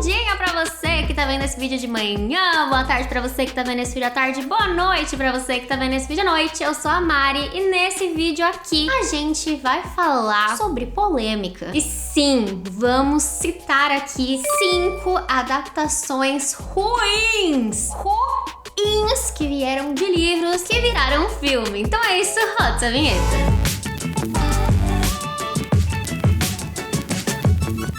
dia pra você que tá vendo esse vídeo de manhã, boa tarde pra você que tá vendo esse vídeo à tarde, boa noite pra você que tá vendo esse vídeo à noite. Eu sou a Mari e nesse vídeo aqui a gente vai falar sobre polêmica. E sim, vamos citar aqui 5 adaptações ruins que vieram de livros que viraram filme. Então é isso, roda essa vinheta.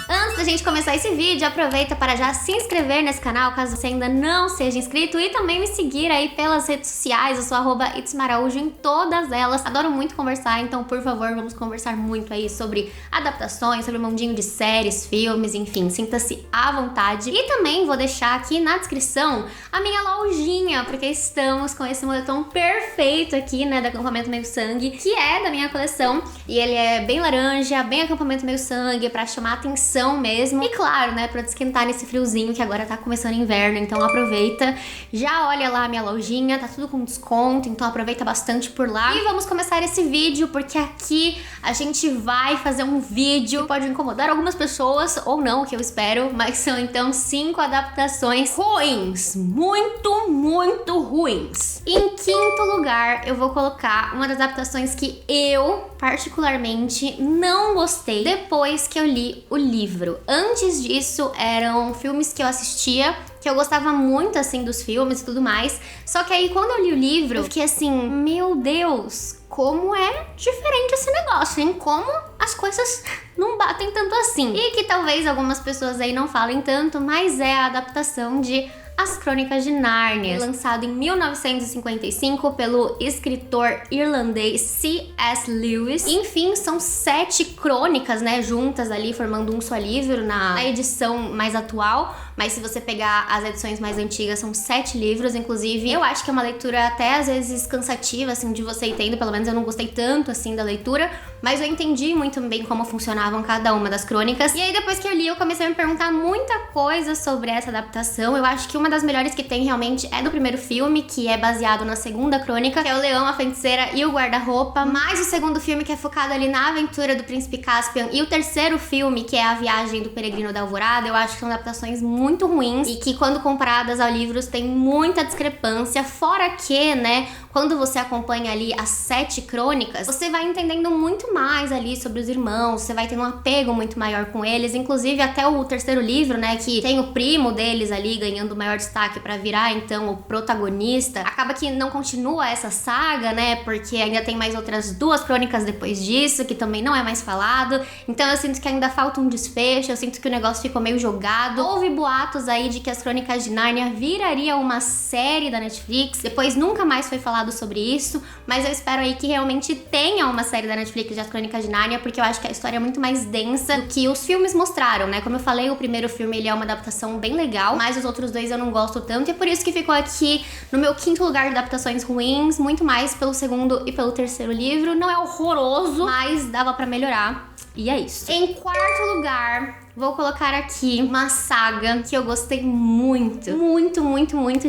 Antes da gente começar esse vídeo, aproveita para já se inscrever nesse canal, caso você ainda não seja inscrito, e também me seguir aí pelas redes sociais. Eu sou @itsmaraújo em todas elas. Adoro muito conversar, então por favor, vamos conversar muito aí sobre adaptações, sobre o mundinho de séries, filmes, enfim, sinta-se à vontade. E também vou deixar aqui na descrição a minha lojinha, porque estamos com esse moletom perfeito aqui, né, do Acampamento Meio Sangue, que é da minha coleção, e ele é bem laranja, bem Acampamento Meio Sangue, pra chamar atenção mesmo. E claro, né, pra esquentar nesse friozinho que agora tá começando inverno, então aproveita. Já olha lá a minha lojinha, tá tudo com desconto, então aproveita bastante por lá. E vamos começar esse vídeo, porque aqui a gente vai fazer um vídeo que pode incomodar algumas pessoas, ou não, que eu espero, mas são então 5 adaptações ruins. Muito ruins. Em quinto lugar, eu vou colocar uma das adaptações que eu, particularmente, não gostei depois que eu li o livro. Antes disso, eram filmes que eu assistia, que eu gostava muito, assim, dos filmes e tudo mais. Só que aí, quando eu li o livro, eu fiquei assim, meu Deus, como é diferente esse negócio, hein? Como as coisas não batem tanto assim. E que talvez algumas pessoas aí não falem tanto, mas é a adaptação de As Crônicas de Nárnia, lançado em 1955 pelo escritor irlandês C.S. Lewis. Enfim, são 7 crônicas, né, juntas ali, formando um só livro na edição mais atual. Mas se você pegar as edições mais antigas, são 7 livros, inclusive. Eu acho que é uma leitura até às vezes cansativa, assim, de você ir tendo. Pelo menos eu não gostei tanto, assim, da leitura, mas eu entendi muito bem como funcionavam cada uma das crônicas. E aí, depois que eu li, eu comecei a me perguntar muita coisa sobre essa adaptação. Eu acho que uma das melhores que tem realmente é do primeiro filme, que é baseado na segunda crônica, que é o Leão, a Feiticeira e o Guarda-Roupa. Mais o segundo filme, que é focado ali na aventura do Príncipe Caspian. E o terceiro filme, que é A Viagem do Peregrino da Alvorada, eu acho que são adaptações muito ruins e que, quando comparadas ao livro, tem muita discrepância. Fora que, né, quando você acompanha ali as 7 crônicas, você vai entendendo muito mais ali sobre os irmãos, você vai tendo um apego muito maior com eles. Inclusive, até o terceiro livro, né, que tem o primo deles ali ganhando maior destaque pra virar, então, o protagonista. Acaba que não continua essa saga, né, porque ainda tem mais outras 2 crônicas depois disso, que também não é mais falado. Então eu sinto que ainda falta um desfecho, eu sinto que o negócio ficou meio jogado. Houve boatos aí de que As Crônicas de Nárnia viraria uma série da Netflix, depois nunca mais foi falado sobre isso, mas eu espero aí que realmente tenha uma série da Netflix de As Crônicas de Nárnia, porque eu acho que a história é muito mais densa do que os filmes mostraram, né? Como eu falei, o primeiro filme ele é uma adaptação bem legal, mas os outros 2 eu não gosto tanto, e é por isso que ficou aqui no meu quinto lugar de adaptações ruins, muito mais pelo segundo e pelo terceiro livro. Não é horroroso, mas dava pra melhorar, e é isso. Em quarto lugar, vou colocar aqui uma saga que eu gostei muito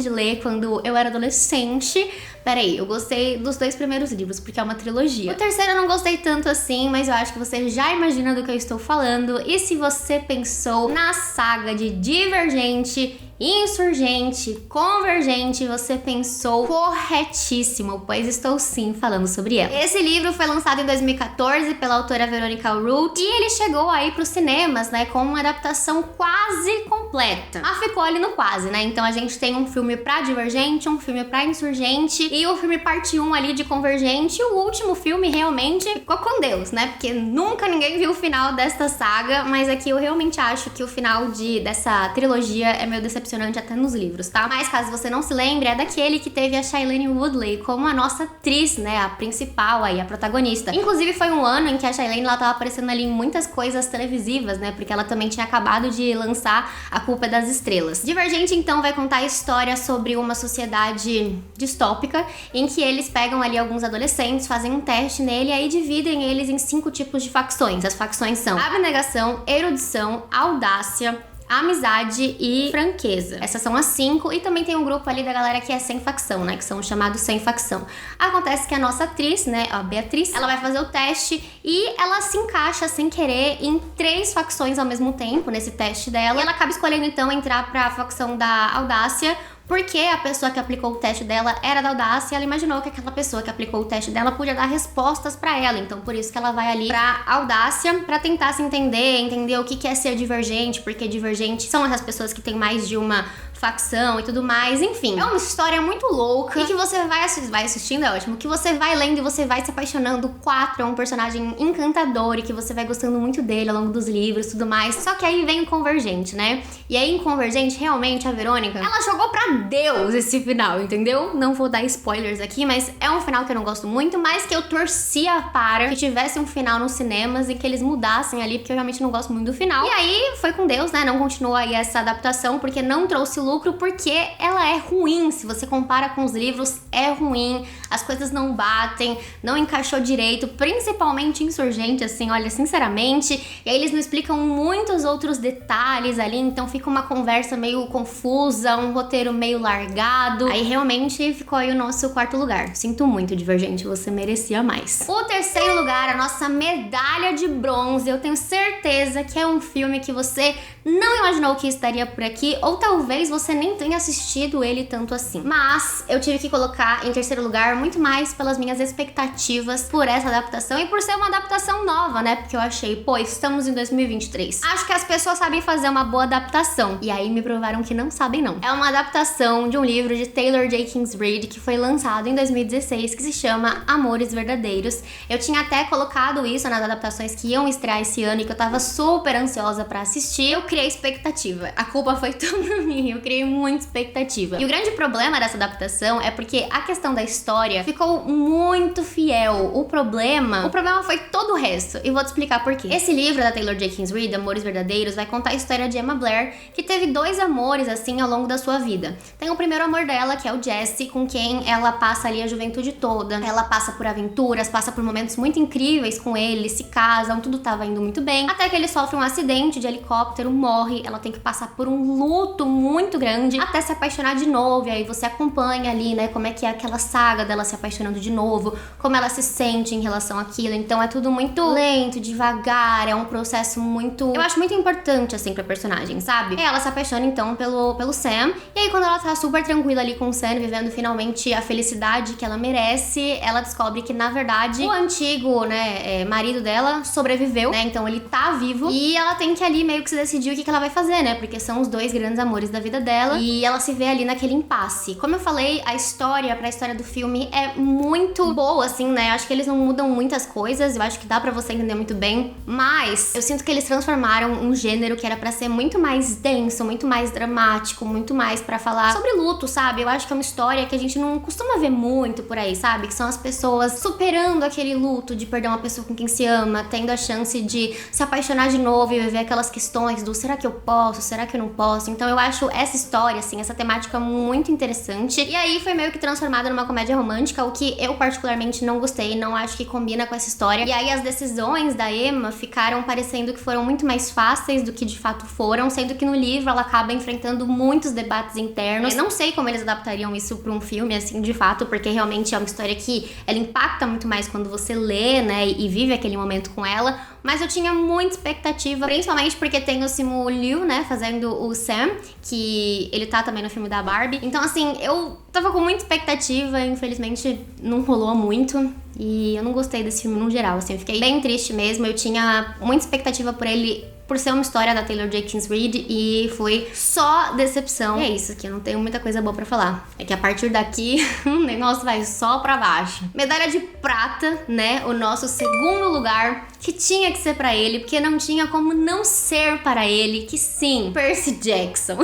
de ler quando eu era adolescente. Peraí, eu gostei dos 2 primeiros livros, porque é uma trilogia. O terceiro eu não gostei tanto assim, mas eu acho que você já imagina do que eu estou falando. E se você pensou na saga de Divergente, Insurgente, Convergente, você pensou corretíssimo, pois estou sim falando sobre ela. Esse livro foi lançado em 2014 pela autora Veronica Roth, e ele chegou aí pros cinemas, né, com uma adaptação quase completa. Mas ficou ali no quase, né? Então a gente tem um filme pra Divergente, um filme pra Insurgente e o filme parte 1 ali de Convergente. E o último filme realmente ficou com Deus, né? Porque nunca ninguém viu o final desta saga, mas aqui eu realmente acho que o final dessa trilogia é meio decepcionante até nos livros, tá? Mas caso você não se lembre, é daquele que teve a Shailene Woodley como a nossa atriz, né? A principal aí, a protagonista. Inclusive foi um ano em que a Shailene, ela tava aparecendo ali em muitas coisas televisivas, né? Porque ela também tinha acabado de lançar A Culpa é das Estrelas. Divergente, então, vai contar a história sobre uma sociedade distópica em que eles pegam ali alguns adolescentes, fazem um teste nele e aí dividem eles em 5 tipos de facções. As facções são abnegação, erudição, audácia, amizade e franqueza. Essas são as 5, e também tem um grupo ali da galera que é sem facção, né, que são chamados sem facção. Acontece que a nossa atriz, né, a Beatriz, ela vai fazer o teste e ela se encaixa sem querer em 3 facções ao mesmo tempo nesse teste dela. E ela acaba escolhendo então entrar pra facção da Audácia, porque a pessoa que aplicou o teste dela era da Audácia e ela imaginou que aquela pessoa que aplicou o teste dela podia dar respostas pra ela. Então por isso que ela vai ali pra Audácia pra tentar se entender o que é ser divergente, porque divergente são essas pessoas que têm mais de uma facção e tudo mais, enfim. É uma história muito louca e que você vai assistindo, é ótimo, que você vai lendo e você vai se apaixonando. O 4 é um personagem encantador e que você vai gostando muito dele ao longo dos livros e tudo mais. Só que aí vem o Convergente, né? E aí em Convergente, realmente, a Verônica, ela jogou pra Deus esse final, entendeu? Não vou dar spoilers aqui, mas é um final que eu não gosto muito, mas que eu torcia para que tivesse um final nos cinemas e que eles mudassem ali, porque eu realmente não gosto muito do final. E aí foi com Deus, né? Não continuou aí essa adaptação, porque não trouxe lucro, porque ela é ruim. Se você compara com os livros, é ruim, as coisas não batem, não encaixou direito, principalmente Insurgente, assim, olha, sinceramente. E aí eles não explicam muitos outros detalhes ali, então fica uma conversa meio confusa, um roteiro meio largado. Aí realmente ficou aí o nosso 4º lugar. Sinto muito, Divergente, você merecia mais. O 3º lugar, a nossa medalha de bronze, eu tenho certeza que é um filme que você não imaginou que estaria por aqui, ou talvez você nem tenha assistido ele tanto assim. Mas eu tive que colocar em 3º lugar muito mais pelas minhas expectativas por essa adaptação e por ser uma adaptação nova, né? Porque eu achei, pô, estamos em 2023. Acho que as pessoas sabem fazer uma boa adaptação. E aí me provaram que não sabem, não. É uma adaptação de um livro de Taylor Jenkins Reid que foi lançado em 2016, que se chama Amores Verdadeiros. Eu tinha até colocado isso nas adaptações que iam estrear esse ano e que eu tava super ansiosa pra assistir. Eu criei expectativa. A culpa foi toda minha. Eu criei muita expectativa. E o grande problema dessa adaptação é porque a questão da história ficou muito fiel. O problema foi todo o resto. E vou te explicar por quê. Esse livro da Taylor Jenkins Reid, Amores Verdadeiros, vai contar a história de Emma Blair, que teve 2 amores, assim, ao longo da sua vida. Tem o primeiro amor dela, que é o Jesse, com quem ela passa ali a juventude toda. Ela passa por aventuras, passa por momentos muito incríveis com ele, se casam, tudo tava indo muito bem. Até que ele sofre um acidente de helicóptero, morre, ela tem que passar por um luto muito grande até se apaixonar de novo. E aí você acompanha ali, né, como é que é aquela saga dela se apaixonando de novo, como ela se sente em relação àquilo. Então é tudo muito lento, devagar, é um processo muito... eu acho muito importante, assim, pra personagem, sabe? E ela se apaixona, então, pelo Sam. E aí quando ela tá super tranquila ali com o Sam, vivendo finalmente a felicidade que ela merece, ela descobre que, na verdade, o antigo, né, marido dela sobreviveu, né? Então ele tá vivo. E ela tem que ali meio que se decidir o que ela vai fazer, né? Porque são os 2 grandes amores da vida dela. E ela se vê ali naquele impasse. Como eu falei, a história do filme é muito boa, assim, né? Acho que eles não mudam muitas coisas. Eu acho que dá pra você entender muito bem. Mas eu sinto que eles transformaram um gênero que era pra ser muito mais denso, muito mais dramático, muito mais pra falar sobre luto, sabe? Eu acho que é uma história que a gente não costuma ver muito por aí, sabe? Que são as pessoas superando aquele luto de perder uma pessoa com quem se ama, tendo a chance de se apaixonar de novo e viver aquelas questões do será que eu posso, será que eu não posso? Então eu acho essa história, assim, essa temática muito interessante. E aí foi meio que transformada numa comédia romântica, o que eu particularmente não gostei, não acho que combina com essa história. E aí as decisões da Emma ficaram parecendo que foram muito mais fáceis do que de fato foram, sendo que no livro ela acaba enfrentando muitos debates internos. Eu não sei como eles adaptariam isso pra um filme, assim, de fato, porque realmente é uma história que ela impacta muito mais quando você lê, né, e vive aquele momento com ela. Mas eu tinha muita expectativa, principalmente porque tem o Simu Liu, né, fazendo o Sam, que ele tá também no filme da Barbie. Então, assim, eu tava com muita expectativa, infelizmente não rolou muito. E eu não gostei desse filme no geral, assim, eu fiquei bem triste mesmo. Eu tinha muita expectativa por ele, por ser uma história da Taylor Jenkins Reid, e foi só decepção. E é isso, que eu não tenho muita coisa boa pra falar. É que a partir daqui, o negócio vai só pra baixo. Medalha de prata, né? O nosso 2º lugar, que tinha que ser pra ele, porque não tinha como não ser para ele, que sim, Percy Jackson.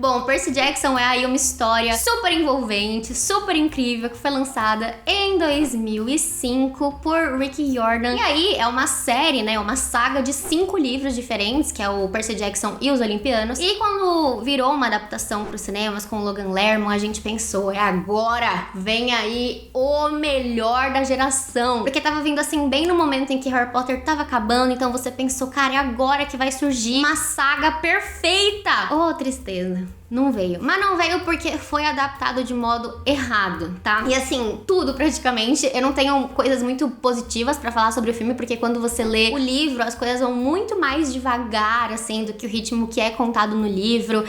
Bom, Percy Jackson é aí uma história super envolvente, super incrível, que foi lançada em 2005 por Rick Riordan. E aí é uma série, né, uma saga de 5 livros diferentes, que é o Percy Jackson e os Olimpianos. E quando virou uma adaptação para os cinemas com o Logan Lerman, a gente pensou, é agora, vem aí o melhor da geração. Porque tava vindo assim bem no momento em que Harry Potter tava acabando, então você pensou, cara, é agora que vai surgir uma saga perfeita. Oh, tristeza. Não veio. Mas não veio porque foi adaptado de modo errado, tá? E assim, tudo praticamente. Eu não tenho coisas muito positivas pra falar sobre o filme, porque quando você lê o livro, as coisas vão muito mais devagar, assim, do que o ritmo que é contado no livro.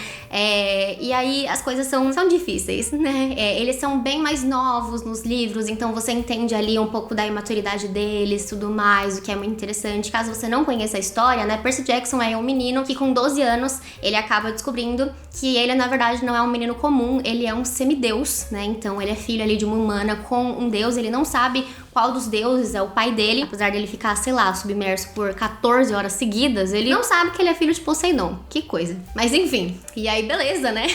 E aí as coisas são difíceis, né? Eles são bem mais novos nos livros, então você entende ali um pouco da imaturidade deles, tudo mais, o que é muito interessante. Caso você não conheça a história, né? Percy Jackson é um menino que com 12 anos, ele acaba descobrindo que ele na verdade não é um menino comum, ele é um semideus, né? Então ele é filho ali de uma humana com um deus, ele não sabe qual dos deuses é o pai dele, apesar dele ficar, sei lá, submerso por 14 horas seguidas, ele não sabe que ele é filho de Poseidon. Que coisa. Mas enfim, e aí beleza, né?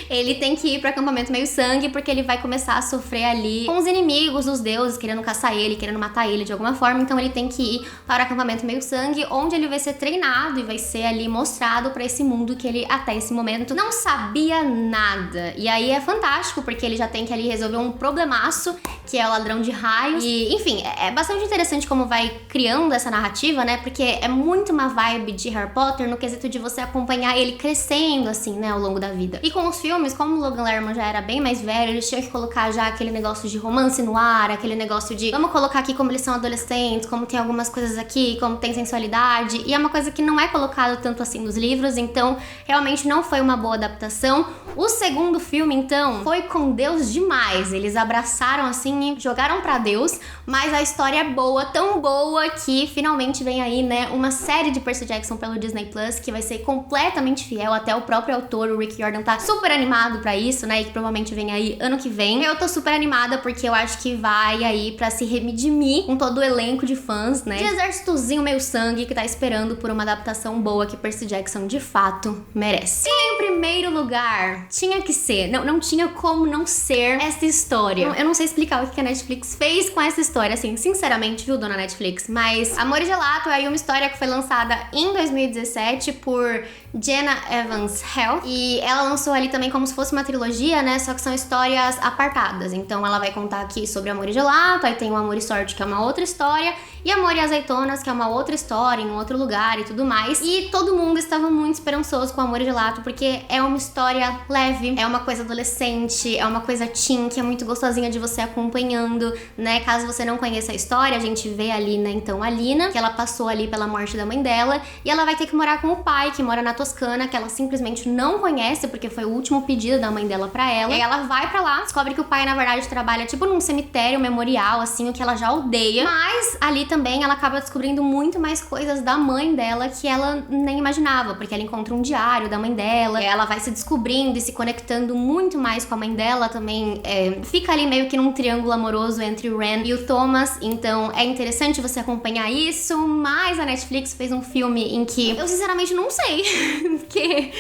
Ele tem que ir pro acampamento meio sangue, porque ele vai começar a sofrer ali com os inimigos dos deuses, querendo caçar ele, querendo matar ele de alguma forma, então ele tem que ir para o acampamento meio sangue, onde ele vai ser treinado e vai ser ali mostrado pra esse mundo que ele até esse momento não sabia nada. E aí é fantástico, porque ele já tem que ali resolver um problemaço, que é o ladrão de raios. E, enfim, é bastante interessante como vai criando essa narrativa, né? Porque é muito uma vibe de Harry Potter no quesito de você acompanhar ele crescendo, assim, né, ao longo da vida. E com os filmes, como o Logan Lerman já era bem mais velho, eles tinham que colocar já aquele negócio de romance no ar, aquele negócio de vamos colocar aqui como eles são adolescentes, como tem algumas coisas aqui, como tem sensualidade. E é uma coisa que não é colocado tanto assim nos livros, então realmente não foi uma boa adaptação. O segundo filme, então, foi com Deus demais. Eles abraçaram, assim, e jogaram pra Deus, mas a história é boa, tão boa que finalmente vem aí, né, uma série de Percy Jackson pelo Disney Plus, que vai ser completamente fiel, até o próprio autor, o Rick Riordan, tá super animado pra isso, né, e que provavelmente vem aí ano que vem. Eu tô super animada porque eu acho que vai aí pra se redimir com todo o elenco de fãs, né, de exércitozinho meio sangue que tá esperando por uma adaptação boa que Percy Jackson de fato merece. E em primeiro lugar, tinha que ser, não tinha como não ser essa história. Eu não sei explicar o que a Netflix fez com essa história, assim, sinceramente, viu, dona Netflix? Mas Amor e Gelato é aí uma história que foi lançada em 2017 por Jenna Evans Hell, e ela lançou ali também como se fosse uma trilogia, né, só que são histórias apartadas. Então ela vai contar aqui sobre Amor e Gelato, aí tem o Amor e Sorte, que é uma outra história, e Amor e Azeitonas, que é uma outra história, em um outro lugar e tudo mais. E todo mundo estava muito esperançoso com Amor e Gelato, porque é uma história leve, é uma coisa adolescente, é uma coisa teen, que é muito gostosinha de você acompanhando, né? Caso você não conheça a história, a gente vê ali, né, então, a Lina, que ela passou ali pela morte da mãe dela, e ela vai ter que morar com o pai, que mora na Toscana, que ela simplesmente não conhece, porque foi o último pedido da mãe dela pra ela. E aí ela vai pra lá, descobre que o pai, na verdade, trabalha tipo num cemitério memorial, assim, o que ela já odeia. Mas ali também ela acaba descobrindo muito mais coisas da mãe dela que ela nem imaginava, porque ela encontra um diário da mãe dela, ela vai se descobrindo e se conectando muito mais com a mãe dela também, fica ali meio que num triângulo amoroso entre o Ren e o Thomas, então é interessante você acompanhar isso, mas a Netflix fez um filme em que eu sinceramente não sei, porque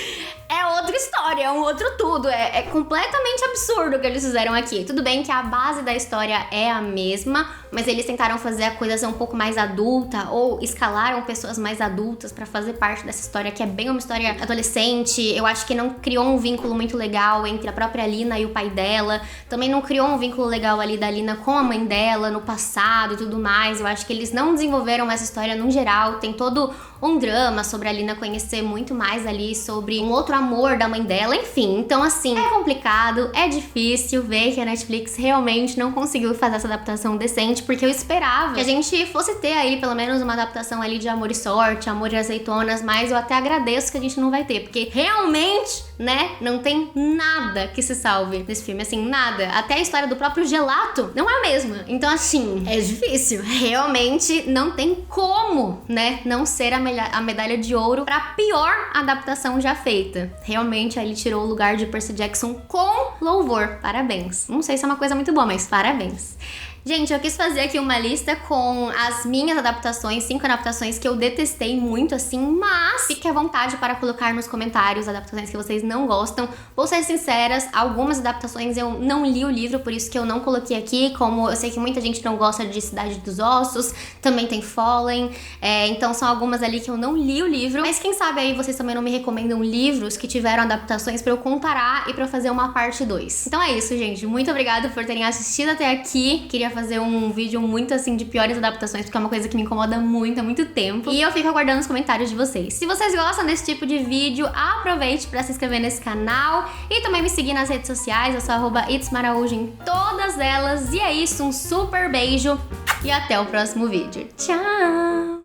é outra história, é um outro tudo, é completamente absurdo o que eles fizeram aqui. Tudo bem que a base da história é a mesma, mas eles tentaram fazer a coisa ser um pouco mais adulta, ou escalaram pessoas mais adultas pra fazer parte dessa história, que é bem uma história adolescente. Eu acho que não criou um vínculo muito legal entre a própria Lina e o pai dela, também não criou um vínculo legal ali da Lina com a mãe dela no passado e tudo mais. Eu acho que eles não desenvolveram essa história no geral, tem todo um drama sobre a Lina conhecer muito mais ali sobre um outro amor da mãe dela, enfim. Então, assim, é complicado, é difícil ver que a Netflix realmente não conseguiu fazer essa adaptação decente, porque eu esperava que a gente fosse ter aí pelo menos uma adaptação ali de Amor e Sorte, Amor e Azeitonas, mas eu até agradeço que a gente não vai ter, porque realmente, né, não tem nada que se salve nesse filme, assim, nada. Até a história do próprio Gelato não é a mesma. Então, assim, é difícil. Realmente não tem como, né, não ser a medalha de ouro pra pior adaptação já feita. Realmente, ele tirou o lugar de Percy Jackson com louvor. Parabéns. Não sei se é uma coisa muito boa, mas parabéns. Gente, eu quis fazer aqui uma lista com as minhas adaptações, 5 adaptações que eu detestei muito, assim, mas fique à vontade para colocar nos comentários adaptações que vocês não gostam. Vou ser sinceras, algumas adaptações eu não li o livro, por isso que eu não coloquei aqui, como eu sei que muita gente não gosta de Cidade dos Ossos, também tem Fallen, então são algumas ali que eu não li o livro, mas quem sabe aí vocês também não me recomendam livros que tiveram adaptações pra eu comparar e pra eu fazer uma parte 2. Então é isso, gente, muito obrigada por terem assistido até aqui, queria fazer um vídeo muito assim de piores adaptações, porque é uma coisa que me incomoda muito há muito tempo, e eu fico aguardando os comentários de vocês. Se vocês gostam desse tipo de vídeo, aproveite pra se inscrever nesse canal e também me seguir nas redes sociais, eu sou @itsmaraújo em todas elas, e é isso, um super beijo e até o próximo vídeo. Tchau!